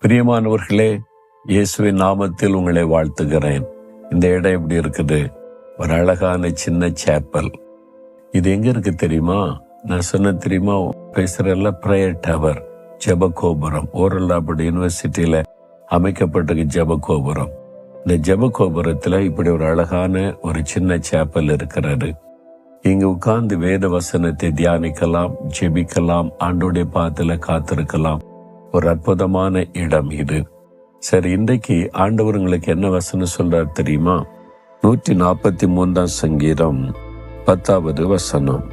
பிரியமானவர்களே, இயேசுவின் நாமத்தில் உங்களை வாழ்த்துகிறேன். இந்த இடம் எப்படி இருக்குது? ஒரு அழகான சின்ன சேப்பல். இது எங்க இருக்கு தெரியுமா? நான் சொன்ன தெரியுமா? பேசுறல பிரேயர் டவர், ஜெப கோபுரம். ஓரல்லாபுட் யூனிவர்சிட்டியில அமைக்கப்பட்டிருக்க ஜெப கோபுரம். இந்த ஜெப கோபுரத்துல இப்படி ஒரு அழகான ஒரு சின்ன சேப்பல் இருக்கிறது. இங்க உட்கார்ந்து வேத வசனத்தை தியானிக்கலாம், ஜெபிக்கலாம், ஆண்டோடைய பாத்துல காத்திருக்கலாம். ஒரு அற்புதமான இடம் இது. சரி, இன்றைக்கு ஆண்டவர் உங்களுக்கு என்ன வசனம் சொல்றார் தெரியுமா? 143 சங்கீதம் 10வது வசனம்.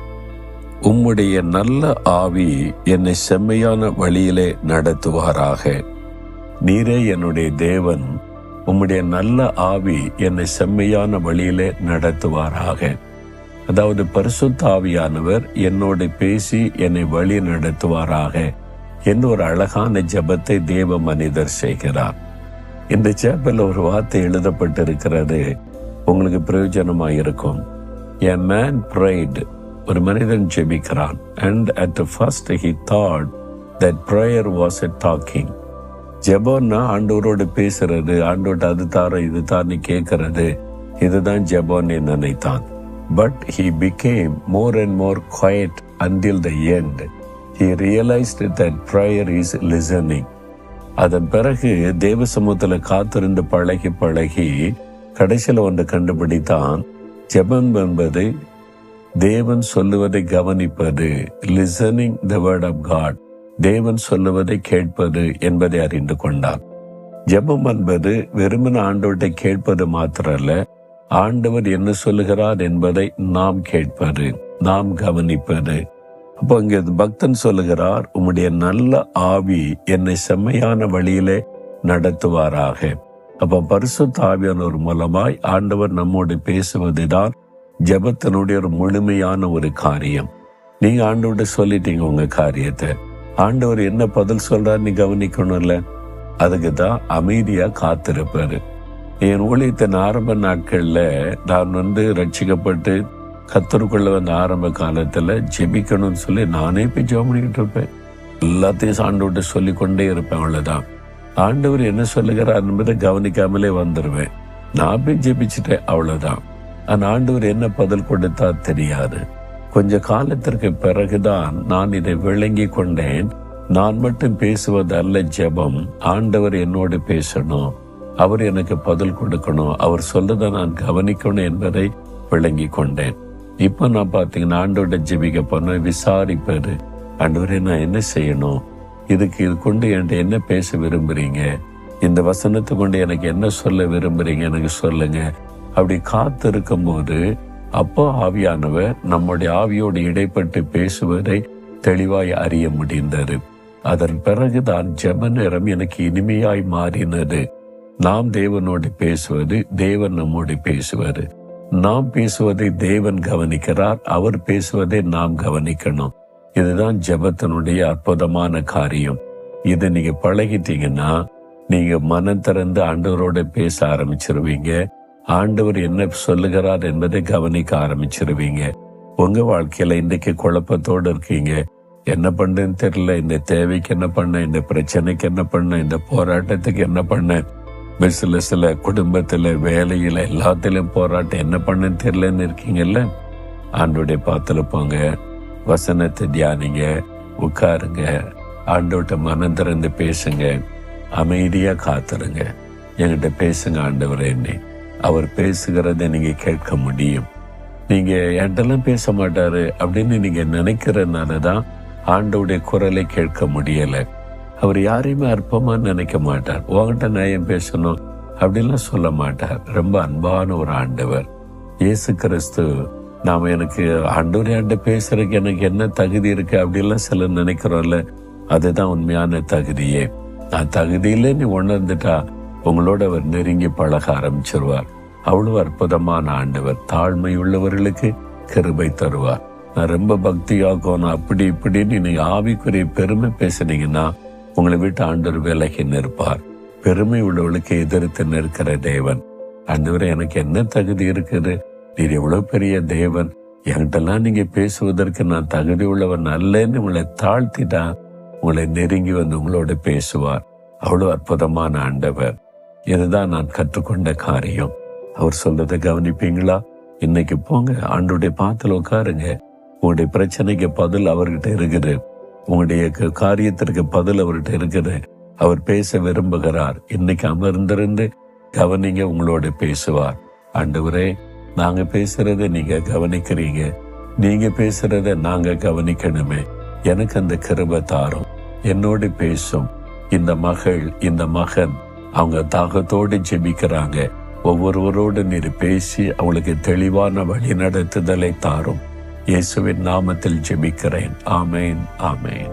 உம்முடைய நல்ல ஆவி என்னை செம்மையான வழியிலே நடத்துவாராக. நீரே என்னுடைய தேவன், உம்முடைய நல்ல ஆவி என்னை செம்மையான வழியிலே நடத்துவாராக. அதாவது பரிசுத்த ஆவியானவர் என்னோடு பேசி என்னை வழி நடத்துவாராக என்று ஒரு அழகான ஜெபத்தை தேவ மனிதர் செய்கிறார். இந்த ஜெபத்தில் ஒரு வார்த்தை எழுதப்பட்டிருக்கிறது, உங்களுக்கு பிரயோஜனமாயிருக்கும். A man prayed, ஒரு மனிதன் ஜெபிக்கிறான். And at first he thought that prayer was a talking. ஜெபம்னா ஆண்டவரோடு பேசுறது, ஆண்டோட அது தார இது தார்னு கேட்கறது, இதுதான் ஜெபம்னு நினைத்தான். But he became more and more quiet until the end. He realized that prayer is listening. அதன் பிறகு தேவ சமூகத்துல காத்திருந்து பழகி கடைசியில் ஒன்று கண்டுபிடித்தான். ஜெபம் என்பது தேவன் சொல்லுவதை கவனிப்பது, listening the word of God, தேவன் சொல்லுவதை கேட்பது என்பதை அறிந்து கொண்டான். ஜெபம் என்பது வெறுமன ஆண்டவர்கிட்ட கேட்பது மாத்திரல்ல, ஆண்டவர் என்ன சொல்லுகிறார் என்பதை நாம் கேட்பது, நாம் கவனிப்பது. அப்போ இங்க பக்தன் சொல்லுகிறார், உம்முடைய நல்ல ஆவி என்னை செம்மையான வழியிலே நடத்துவாராக. அப்ப பரிசுத்த ஆவியானவர் மூலமாய் ஆண்டவர் நம்மோடு பேசுவதுதான் ஜெபத்தினுடைய ஒரு முழுமையான ஒரு காரியம். நீங்க ஆண்டவர்கிட்ட சொல்லிட்டீங்க உங்க காரியத்தை, ஆண்டவர் என்ன பதில் சொல்றாரு நீ கவனிக்கணும்ல. அதுக்குதான் அமைதியா காத்திருப்பாரு. என் ஊழியத்தின் ஆரம்ப நாட்கள்ல நான் ரட்சிக்கப்பட்டு கத்தருக்குள்ள வந்த ஆரம்ப காலத்துல ஜெபிக்கணும்னு சொல்லி நானே போய் ஜெபம் பண்ணிக்கிட்டு இருப்பேன். எல்லாத்தையும் ஆண்டவர்கிட்ட சொல்லிக்கொண்டே இருப்பேன். அவ்வளவுதான். ஆண்டவர் என்ன சொல்லுகிறார் என்பதை கவனிக்காமலே வந்துருவேன். நான் போய் ஜெபிச்சுட்டேன், அவ்வளவுதான். ஆனா ஆண்டவர் என்ன பதில் கொடுத்தா தெரியாது. கொஞ்ச காலத்திற்கு பிறகுதான் நான் இதை விளங்கி கொண்டேன். நான் மட்டும் பேசுவது அல்ல ஜெபம், ஆண்டவர் என்னோடு பேசணும், அவர் எனக்கு பதில் கொடுக்கணும், அவர் சொல்லதை நான் கவனிக்கணும் என்பதை விளங்கி கொண்டேன். இப்ப நான் பாத்தீங்கன்னா ஆண்டோட ஜெபிக்க போன விசாரிப்பது, ஆண்டவரே நான் என்ன செய்யணும், இது கொண்டு என்கிட்ட என்ன பேச விரும்புறீங்க, இந்த வசனத்தை கொண்டு எனக்கு என்ன சொல்ல விரும்புறீங்க எனக்கு சொல்லுங்க. அப்படி காத்து இருக்கும் போது அப்போ ஆவியானவர் நம்முடைய ஆவியோடு இடைப்பட்டு பேசுவதை தெளிவாய் அறிய முடிந்தது. அதன் பிறகுதான் ஜெப நேரம் எனக்கு இனிமையாய் மாறினது. நாம் தேவனோடு பேசுவது, தேவன் நம்மோடு பேசுவது. நாம் பேசுவதை தேவன் கவனிக்கிறார், அவர் பேசுவதை நாம் கவனிக்கணும். இதுதான் ஜெபத்தினுடைய அற்புதமான காரியம். இதை நீங்க பழகிட்டீங்கன்னா நீங்க மனம் திறந்து ஆண்டவரோட பேச ஆரம்பிச்சிருவீங்க. ஆண்டவர் என்ன சொல்லுகிறார் என்பதை கவனிக்க ஆரம்பிச்சிருவீங்க. உங்க வாழ்க்கையில இன்றைக்கு குழப்பத்தோடு இருக்கீங்க, என்ன பண்றேன்னு தெரியல, இந்த தேவைக்கு என்ன பண்ண, இந்த பிரச்சனைக்கு என்ன பண்ண, இந்த போராட்டத்துக்கு என்ன பண்ண, பிசினஸ்ல, குடும்பத்துல, வேலையில, எல்லாத்திலும் போராட்டம், என்ன பண்ணன்னு தெரியலன்னு இருக்கீங்கல்ல. ஆண்டோடைய பாத்துல போங்க, வசனத்தை தியானிங்க, உட்காருங்க, ஆண்டோட்ட மனம் திறந்து பேசுங்க, அமைதியா காத்துருங்க. என்கிட்ட பேசுங்க ஆண்டவரே, என்ன அவர் பேசுகிறத நீங்க கேட்க முடியும். நீங்க என்கிட்டலாம் பேச மாட்டாரு அப்படின்னு நீங்க நினைக்கிறதுனாலதான் ஆண்டோடைய குரலை கேட்க முடியல. அவர் யாரையுமே அற்பமா நினைக்க மாட்டார். உங்ககிட்ட நியாயம் பேசணும் அப்படின்லாம் சொல்ல மாட்டார். ரொம்ப அன்பான ஒரு ஆண்டவர் இயேசு கிறிஸ்து. நாம எனக்கு ஆண்டவரே பேசுறதுக்கு எனக்கு என்ன தகுதி இருக்கு அப்படின்லாம் சில நினைக்கிறோம்ல, அதுதான் உண்மையான தகுதியே. நான் தகுதியில நீ உணர்ந்துட்டா உங்களோட அவர் நெருங்கி பழக ஆரம்பிச்சிருவார். அவ்வளவு அற்புதமான ஆண்டவர். தாழ்மை உள்ளவர்களுக்கு கிருபை தருவார். நான் ரொம்ப பக்தியாகும் அப்படி இப்படின்னு நீங்க ஆவிக்குரிய பெருமை பேசுனீங்கன்னா உங்களை விட்டு ஆண்டவர் விலகி நிற்பார். பெருமை உள்ளவர்களுக்கு எதிர்த்து நிற்கிற தேவன். ஆண்டவரே எனக்கு என்ன தகுதி இருக்குது, நீர் எவ்வளவு பெரிய தேவன், என்கிட்டலாம் நீங்க பேசுவதற்கு நான் தகுதி உள்ளவன் அல்லன்னு உங்களை தாழ்த்திட்டா உங்களை நெருங்கி வந்து உங்களோட பேசுவார். அவ்வளவு அற்புதமான ஆண்டவர். இதுதான் நான் கற்றுக்கொண்ட காரியம். அவர் சொல்றதை கவனிப்பீங்களா? இன்னைக்கு போங்க, ஆண்டுடைய பாத்துல உட்காருங்க. உங்களுடைய பிரச்சனைக்கு பதில் அவர்கிட்ட இருக்குது. உங்களுடைய காரியத்திற்கு பதில் அவர்கிட்ட இருக்குது. அவர் பேச விரும்புகிறார். இன்னைக்கு அமர்ந்திருந்து கவனிங்க, உங்களோட பேசுவார். ஆண்டவரே, நாங்க பேசுறத நீங்க கவனிக்கிறீங்க, நீங்க பேசுறத நாங்க கவனிக்கணுமே. எனக்கு அந்த கிருபை தாரும். என்னோடு பேசும். இந்த மகள், இந்த மகன் அவங்க தாகத்தோடு ஜெபிக்கிறாங்க. ஒவ்வொருவரோடு நீர் பேசி அவளுக்கு தெளிவான வழி நடத்துதலை தாரும். இயேசுவின் நாமத்தில் ஜெபிக்கிறேன். ஆமேன், ஆமேன்.